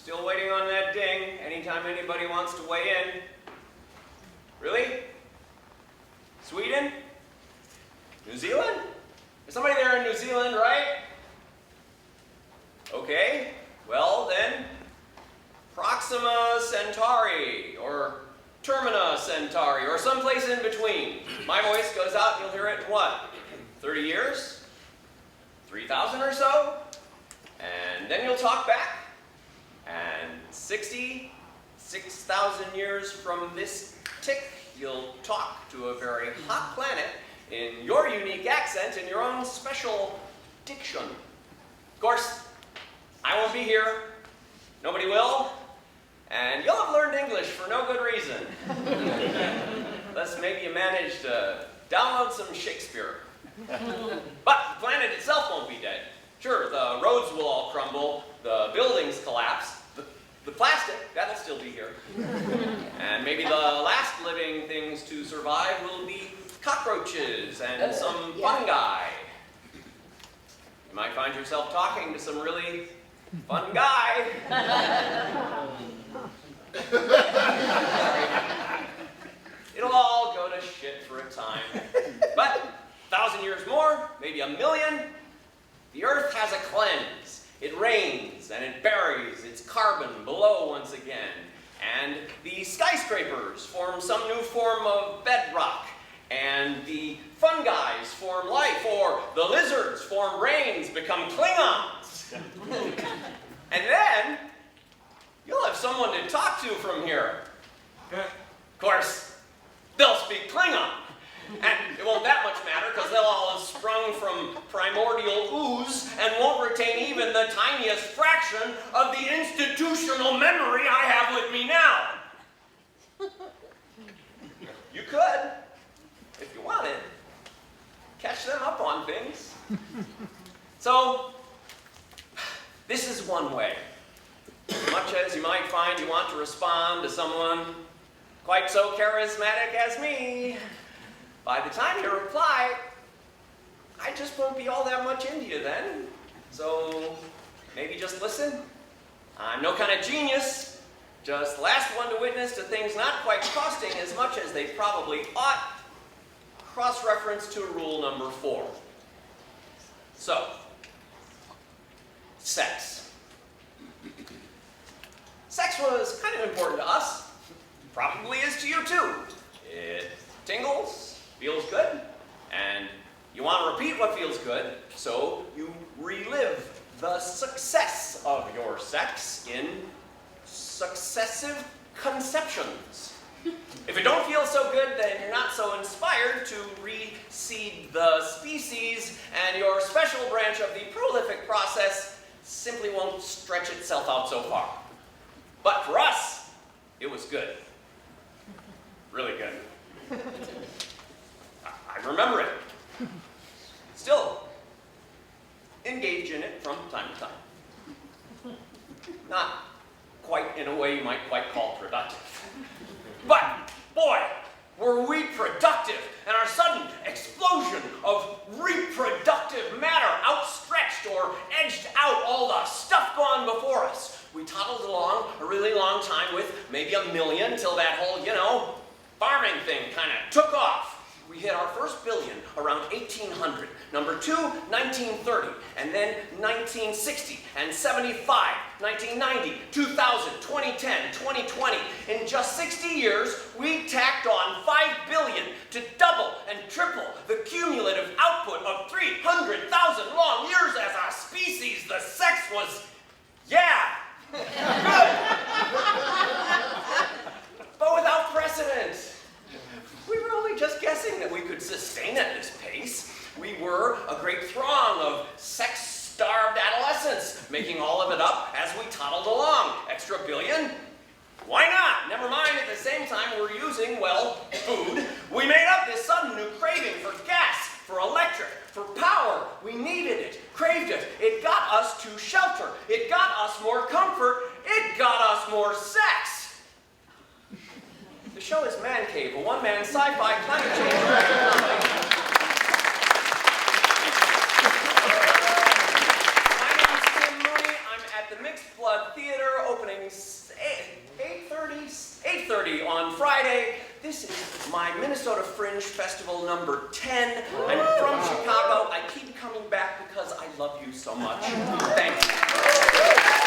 Still waiting on that ding anytime anybody wants to weigh in. Really? Sweden? New Zealand? There's somebody there in New Zealand, right? Okay, well then, Proxima Centauri, or Termina Centauri, or someplace in between. My voice goes out, you'll hear it in what? 30 years? 3,000 or so? And then you'll talk back. And 6,000 years from this tick, you'll talk to a very hot planet in your unique accent and your own special diction. Of course, I won't be here. Nobody will. And you'll have learned English for no good reason. Unless maybe you manage to download some Shakespeare. But the planet itself won't be dead. Sure, the roads will all crumble, the buildings collapse, the plastic, that'll still be here. And maybe the last living things to survive will be cockroaches and some fungi. You might find yourself talking to some really fun guy. It'll all go to shit for a time. But 1,000 years more, maybe 1,000,000, the Earth has a cleanse. It rains and it buries its carbon below once again. And the skyscrapers form some new form of bedrock. And the fungi form life, or the lizards form brains, become Klingons. And then, you'll have someone to talk to from here. Of course, they'll speak Klingon. And it won't that much matter, because they'll all have sprung from primordial ooze and won't retain even the tiniest fraction of the institutional memory I have with me now. You could, if you wanted, catch them up on things. So, this is one way. As much as you might find you want to respond to someone quite so charismatic as me, by the time you reply, I just won't be all that much into you then. So maybe just listen. I'm no kind of genius, just last one to witness to things not quite costing as much as they probably ought. Cross-reference to rule number 4. So, sex. Sex was kind of important to us. Probably is to you too. It tingles, feels good, and you want to repeat what feels good, so you relive the success of your sex in successive conceptions. If it don't feel so good, then you're not so inspired to reseed the species, and your special branch of the prolific process simply won't stretch itself out so far. But for us, it was good. Really good. I remember it. Still engage in it from time to time. Not quite in a way you might quite call productive. But, boy, were we productive, and our sudden explosion of reproductive matter outstretched or edged out all the stuff gone before us. We toddled along a really long time with maybe 1,000,000 till that whole, farming thing kind of took off. We hit our first billion around 1800, number 2, 1930, and then 1960, and 75, 1990, 2000, 2010, 2020. In just 60 years, we tacked on 5 billion to double and triple the cumulative output of 300,000 long years as a species. The sex was, good. But without precedent. We were only just guessing that we could sustain at this pace. We were a great throng of sex-starved adolescents, making all of it up as we toddled along. Extra billion? Why not? Never mind, at the same time we're using, food. We made up this sudden new craving for gas, for electric, for power. We needed it, craved it. It got us to shelter. It got us more comfort. It got us more sex. The show is Man Cave, a one-man sci-fi climate change comedy. My name is Mooney. I'm at the Mixed Blood Theater, opening 8:30 on Friday. This is my Minnesota Fringe Festival number 10. I'm from Chicago. I keep coming back because I love you so much. Thank you.